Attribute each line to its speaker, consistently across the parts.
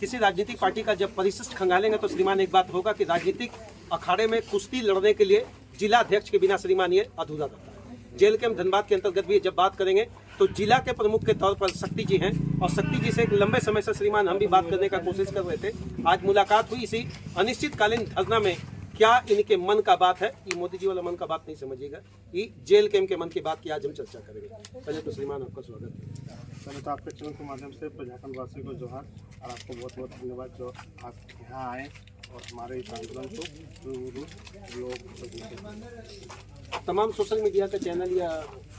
Speaker 1: किसी राजनीतिक पार्टी का जब परिशिष्ट खंगालेंगे तो श्रीमान एक बात होगा कि राजनीतिक अखाड़े में कुश्ती लड़ने के लिए जिला अध्यक्ष के बिना श्रीमान ये अधूरा रहता है। जेल के हम धनबाद के अंतर्गत भी जब बात करेंगे तो जिला के प्रमुख के तौर पर शक्ति जी हैं और शक्ति जी से एक लंबे समय से श्रीमान हम भी बात करने का कोशिश कर रहे थे। आज मुलाकात हुई इसी अनिश्चितकालीन धरना में। क्या इनके मन का बात है, ये मोदी जी वाला मन का बात नहीं समझिएगा, ये जेल कैम्प के मन की बात की आज हम चर्चा करेंगे। पहले तो श्रीमान आपका स्वागत है।
Speaker 2: पहले तो आपके चैनल के माध्यम से झारखंड वासी को जोहार और आपको बहुत बहुत धन्यवाद जो आप यहाँ आए और हमारे इस आंदोलन को लोग
Speaker 1: तमाम सोशल मीडिया का चैनल या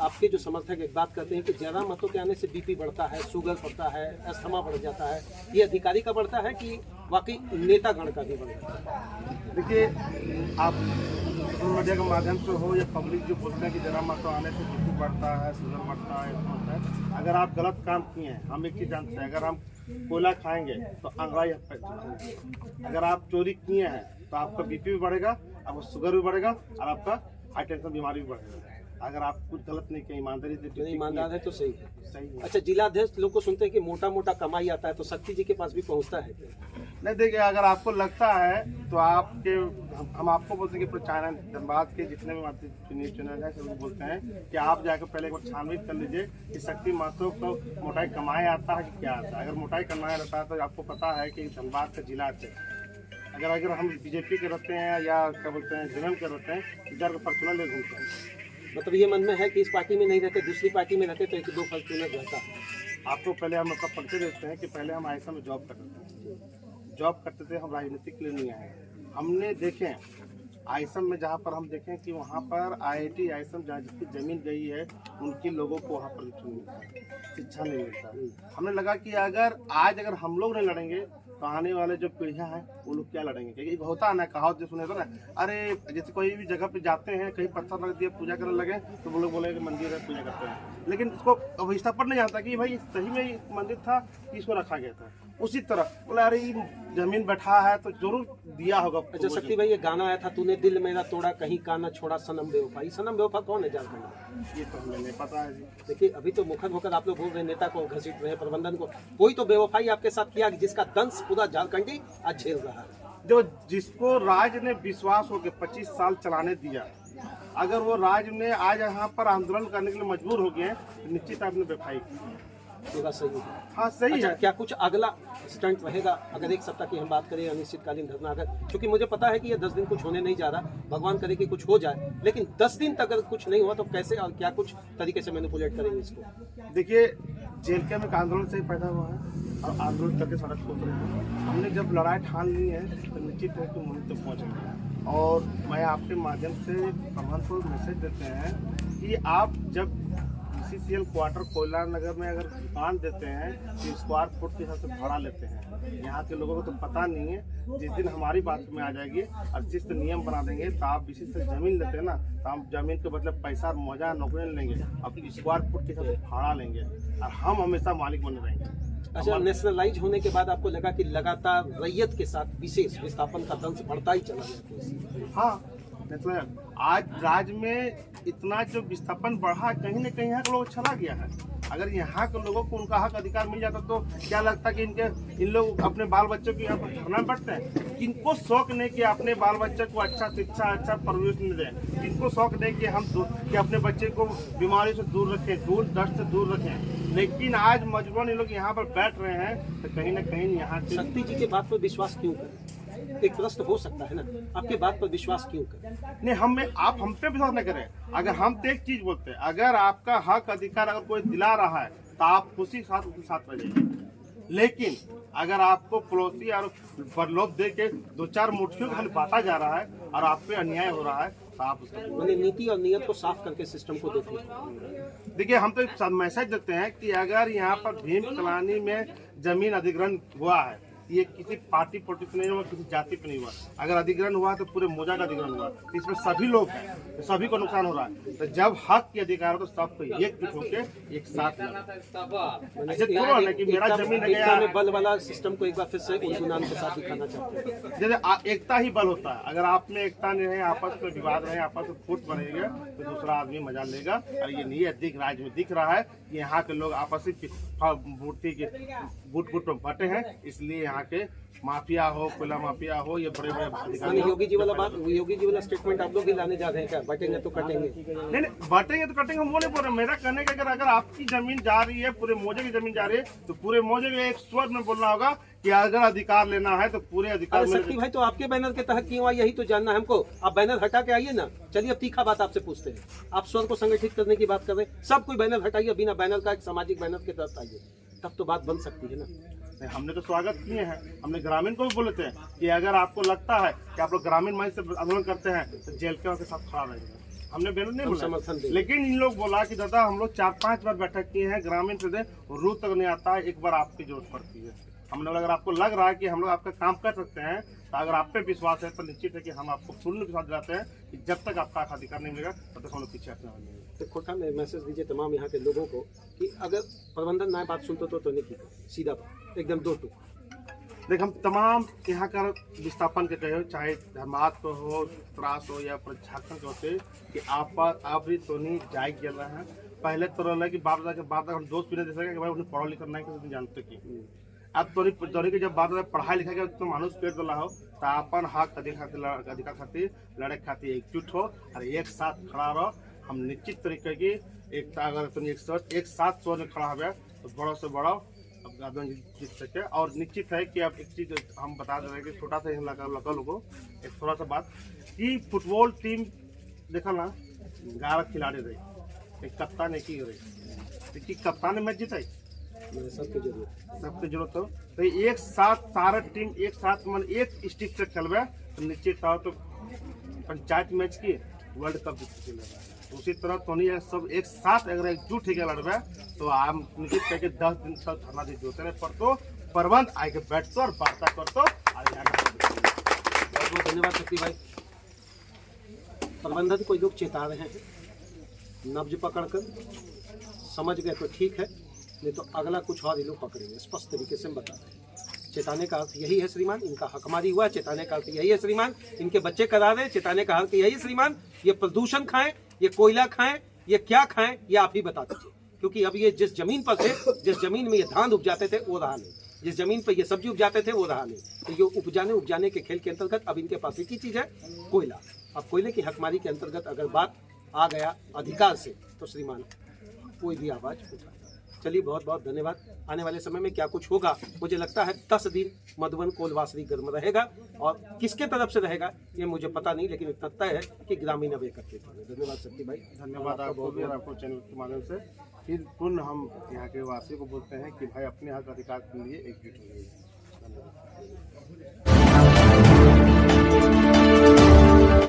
Speaker 1: आपके जो समर्थक एक बात करते हैं कि ज़्यादा मतों के आने से बीपी बढ़ता है, शुगर बढ़ता है, अस्थमा बढ़ जाता है, ये अधिकारी का बढ़ता है कि वाकई नेतागण का भी बढ़ जाता है?
Speaker 2: देखिए, आप सोशल मीडिया के माध्यम से हो या पब्लिक जो बोलते हैं कि ज़्यादा मतों आने से बीपी बढ़ता है, शुगर बढ़ता है, होता है। अगर आप गलत काम किए हैं, हम एक चीज़ जानते हैं, अगर हम कोयला खाएंगे तो अंगड़ाई अगर आप चोरी किए हैं तो आपका बीपी भी बढ़ेगा, आपका शुगर भी बढ़ेगा और आपका हाई टेंशन बीमारी भी बढ़ेगा। अगर आप कुछ गलत नहीं किया, ईमानदारी से
Speaker 1: ईमानदार है तो सही है।
Speaker 2: सही है।
Speaker 1: अच्छा, जिला अध्यक्ष लोग को सुनते हैं कि मोटा मोटा कमाई आता है, तो शक्ति जी के पास भी पहुंचता है?
Speaker 2: नहीं, देखिए, अगर आपको लगता है तो आपके हम आपको बोलते हैं कि चैनल धनबाद के जितने भी न्यूज़ चैनल हैं सब बोलते हैं कि आप जाकर पहले एक बार छानबीन कर लीजिए कि शक्ति महतो को मोटाई कमाया आता है कि क्या आता है। अगर मोटाई कमाया रहता है तो आपको पता है कि धनबाद का जिला अध्यक्ष अगर हम बीजेपी के रहते हैं या क्या बोलते हैं जनरल के रहते हैं, इधर का फॉर्चूनर ले घूमते हैं।
Speaker 1: मतलब ये मन में है कि इस पार्टी में नहीं रहते, दूसरी पार्टी में रहते तो एक दो फॉर्चूनर रहता है।
Speaker 2: आपको पहले हम अपना परिचय देते हैं कि पहले हम आईएसएम में जॉब करते थे। हम राजनीतिक के लिए नहीं आए। हमने देखे आईएसएम में जहाँ पर हम देखें कि वहाँ पर आईआईटी आईएसएम जहाँ जिसकी ज़मीन गई है उनके लोगों को वहाँ पर शिक्षा नहीं मिलता। हमें लगा कि अगर हम लोग नहीं लड़ेंगे तो आने वाले जो पीढ़ियाँ हैं वो लोग क्या लड़ेंगे। क्योंकि होता है ना, कहावत जो सुने तो ना, अरे जैसे कोई भी जगह पे जाते हैं, कहीं पत्थर रख दिया, पूजा करने लगे तो वो लोग बोले कि मंदिर है, पूजा करते हैं, लेकिन इसको अब स्थापन नहीं आता कि भाई सही में मंदिर था कि इसको रखा गया था। उसी तरह बोले अरे ये जमीन बैठा है तो जरूर दिया होगा।
Speaker 1: अच्छा शक्ति भाई, ये गाना आया था, तूने दिल मेरा तोड़ा कहीं का ना छोड़ा सनम बेवफा। ये सनम बेवफा कौन है झारखंड?
Speaker 2: ये तो हमें नहीं पता है जी।
Speaker 1: देखिए, अभी तो मुखर होकर आप लोग बोल रहे हैं नेता को घसीट रहे, प्रबंधन को, कोई तो बेवफाई आपके साथ किया जिसका दंश पूरा झारखंडी आज झेल रहा है।
Speaker 2: जो जिसको राज्य ने विश्वास होकर 25 साल चलाने दिया, अगर वो राज्य ने आज यहाँ पर आंदोलन करने के लिए मजबूर हो गए तो निश्चित आपने बेवफाई की।
Speaker 1: ये बात सही है।
Speaker 2: हाँ सही
Speaker 1: अच्छा,
Speaker 2: है।
Speaker 1: क्या कुछ अगला स्टंट रहेगा अगर एक सप्ताह की हम बात करें अनिश्चितकालीन धरना? अगर क्योंकि मुझे पता है कि ये 10 दिन कुछ होने नहीं जा रहा, भगवान करे कि कुछ हो जाए, लेकिन 10 दिन तक अगर कुछ नहीं हुआ तो कैसे और क्या कुछ तरीके से मैनिपुलेट करेंगे इसको?
Speaker 2: देखिए, जेल के में आंदोलन से ही पैदा हुआ है और आंदोलन करके सड़क को उतरे हैं। हमने जब लड़ाई ठान ली है तो निश्चित है कि मुझ तक पहुँचेंगे। और मैं आपके माध्यम से प्रबंधन को मैसेज देते हैं कि आप जब CCL क्वार्टर कोयला नगर में अगर दुकान देते हैं तो स्क्वायर फुट के हिसाब से भाड़ा लेते हैं। यहाँ के लोगों को तो पता नहीं है। जिस दिन हमारी बात में आ जाएगी और जिस नियम बना देंगे तो आप इसी से जमीन लेते हैं ना, तो हम जमीन के बदले पैसा मौजा नौकरी लेंगे, अब स्क्वायर फुट के हिसाब से भाड़ा लेंगे और हम हमेशा मालिक बने रहेंगे।
Speaker 1: अच्छा, नेशनलाइज होने के बाद आपको लगा कि लगातार रैयत के साथ विशेष विस्थापन का दंश बढ़ता ही चला गया?
Speaker 2: हाँ, मतलब आज राज्य में इतना जो विस्थापन बढ़ा, कहीं न कहीं यहाँ के लोग चला गया है। अगर यहाँ के लोगों को उनका हक अधिकार मिल जाता तो क्या लगता कि इन लोग अपने बाल बच्चों को यहाँ पर धरना बैठते हैं? किनको शौक नहीं कि अपने बाल बच्चे को अच्छा शिक्षा, अच्छा परवरिश मिल जाए? किनको शौक नहीं कि अपने बच्चे को बीमारी से दूर रखें, दस्त से दूर रखें? लेकिन आज मजबूरन ये लोग यहाँ पर बैठ रहे हैं तो कहीं ना कहीं यहाँ
Speaker 1: शक्ति जी के बात पर विश्वास क्यों करें? एक प्रश्न हो सकता है ना, आपके बात पर विश्वास क्यों करें?
Speaker 2: नहीं, आप हम पे विश्वास न करें। अगर हम तो एक चीज बोलते हैं, अगर आपका हक अधिकार अगर कोई दिला रहा है तो आप खुशी के साथ उसके साथ रहिए। लेकिन अगर आपको पड़ोसी और प्रलोभ दे के 2-4 मुठ्ठियों का बांटा जा रहा है और आप पे अन्याय हो रहा है तो आप उसको
Speaker 1: नीति और नियत को साफ करके सिस्टम को
Speaker 2: देखिए। हम तो मैसेज देते हैं कि अगर यहाँ पर भीम कलानी में जमीन अधिग्रहण हुआ है, ये किसी पार्टी से नहीं हुआ, किसी जाति पे नहीं हुआ। अगर अधिग्रहण हुआ तो पूरे मोजा का अधिग्रहण हुआ, इसमें सभी लोग हैं, तो सभी को नुकसान हो रहा है। तो जब हक के अधिकार हो तो सबको एकजुट होकर एक साथ कि मेरा जमीन गया
Speaker 1: में बल वाला सिस्टम को एक बार फिर से उर्दू नाम के साथ दिखाना चाहते हैं।
Speaker 2: जैसे एकता ही बल होता है। अगर आप में एकता नहीं है, आपस में विवाद रहे, आपस में फूट बनेगा तो दूसरा आदमी मजा लेगा। और ये नहीं राज्य में दिख रहा है कि यहाँ के लोग आपसी मूर्ति के गुट में बटे हैं, इसलिए यहाँ यहाँ के माफिया हो, कोयला माफिया हो, ये बड़े बड़े अधिकारी हो।
Speaker 1: योगी जी वाला बात, योगी जी वाला स्टेटमेंट आप लोग भी लाने जा रहे हैं क्या? बटेंगे तो कटेंगे।
Speaker 2: नहीं बांटेंगे तो कटेंगे, हम वो नहीं बोल रहे। मेरा कहने का अगर आपकी जमीन जा रही है, पूरे मौजे की जमीन जा रही है, तो पूरे मौजे के एक स्वर में बोलना होगा कि अगर अधिकार लेना है तो पूरे अधिकार
Speaker 1: अरे शक्ति भाई, तो आपके बैनर के तहत क्यों आई, यही तो जानना है हमको। आप बैनर हटा के आइए ना। चलिए अब तीखा बात आपसे पूछते हैं। आप स्वर को संगठित करने की बात कर रहे हैं, सब कोई बैनर हटाइए, बिना बैनर का एक सामाजिक बैनर के तहत आइए, तब तो बात बन सकती है ना।
Speaker 2: हमने तो स्वागत किए हैं, हमने ग्रामीण को भी बोलते हैं कि अगर आपको लगता है कि आप लोग ग्रामीण मंच से आंदोलन करते हैं तो जेल के साथ खड़ा रहेगा। हमने बैनर नहीं बोला,
Speaker 1: समर्थन दें।
Speaker 2: लेकिन इन लोग बोला कि दादा हम लोग 4-5 बार बैठक किए हैं, ग्रामीण से रू तक नहीं आता है, एक बार आपकी जरूरत पड़ती है। हमने बोला अगर आपको लग रहा है कि हम लोग आपका काम कर सकते हैं, तो अगर आप पे विश्वास है तो निश्चित है कि हम आपको पूर्ण विश्वास दिलाते हैं कि जब तक आपका अधिकार नहीं मिलेगा तब तक हम लोग पीछे हटने वाले नहीं।
Speaker 1: तो खोटा में मैसेज दीजिए तमाम यहाँ के लोगों को कि अगर प्रबंधन ना बात सुनते तो नहीं की, सीधा बात, एकदम 2 टूक।
Speaker 2: देख, हम तमाम यहाँ का विस्थापन के कहे, चाहे धर्मात को हो, त्रास हो या प्रशासन के होते कि आप भी तो नहीं जाए चल रहे हैं। पहले तो रहा कि बाप दादा के बाद हम दोस्त भी नहीं दे सके कि भाई उन्हें पढ़ा लिखा नहीं कि जानते कि अब तोरी के जब बात पढ़ाई लिखाई के तो मानुष पेट दिला हो तो अपन हक अधिकार खातिर लड़े खातिर एकजुट हो और एक साथ खड़ा रहो। हम निश्चित तरीके की एक अगर तुम एक साथ स्वर में खड़ा हो तो बड़ों से बड़ा आंदोलन जीत सके। और निश्चित है कि अब एक चीज हम बता दे रहे हैं कि छोटा सा लगा लोगों एक थोड़ा सा बात कि फुटबॉल टीम देखा ना 11 खिलाड़ी रही, एक कप्तान एक ही रही, कि कप्तान ने मैच जीता सबके जरूरत हो तो एक साथ सारा टीम एक साथ मन एक स्टिक से खेलवे तो निश्चित हो तो पंचायत मैच की वर्ल्ड कप जीत। उसी तरह तो नहीं सब एक साथ अगर एकजुट होकर लड़वे तो हम निश्चित करके 10 दिन तक धरना दी जोते रहे पर तो प्रबंध आगे बैठतो और वार्ता करतो।
Speaker 1: बहुत बहुत धन्यवाद शक्ति भाई। प्रबंधन को लोग चेता रहे हैं, नब्ज पकड़कर समझ गए तो ठीक है, नहीं तो अगला कुछ और ये लोग पकड़ेंगे। स्पष्ट तरीके से हम बता रहे हैं। चेताने का अर्थ यही है श्रीमान, इनका हकमारी हुआ। चेताने का अर्थ यही है श्रीमान, इनके बच्चे करा रहे। चेताने का अर्थ यही श्रीमान, ये प्रदूषण खाएं, ये कोयला खाएं, ये क्या खाएं, ये आप ही बता दीजिए। क्योंकि अब ये जिस जमीन पर थे, जिस जमीन में ये धान उपजाते थे वो रहा नहीं, जिस जमीन पर ये सब्जी उपजाते थे वो रहा नहीं। तो ये उपजाने के खेल के अंतर्गत अब इनके पास एक ही चीज है, कोयला। अब कोयले की हकमारी के अंतर्गत अगर बात आ गया अधिकार से तो श्रीमान कोई भी आवाज उठा। चलिए बहुत बहुत धन्यवाद। आने वाले समय में क्या कुछ होगा, मुझे लगता है 10 दिन मधुबन कोलवासरी गर्म रहेगा, और किसके तरफ से रहेगा ये मुझे पता नहीं, लेकिन इतना तय है कि ग्रामीण अब एकत्रित होंगे। धन्यवाद शक्ति भाई।
Speaker 2: धन्यवाद आपको भी और आपको चैनल के माध्यम से फिर पुनः हम यहाँ के वासियों को बोलते हैं कि भाई अपने हक अधिकार के लिए एकजुट होइए।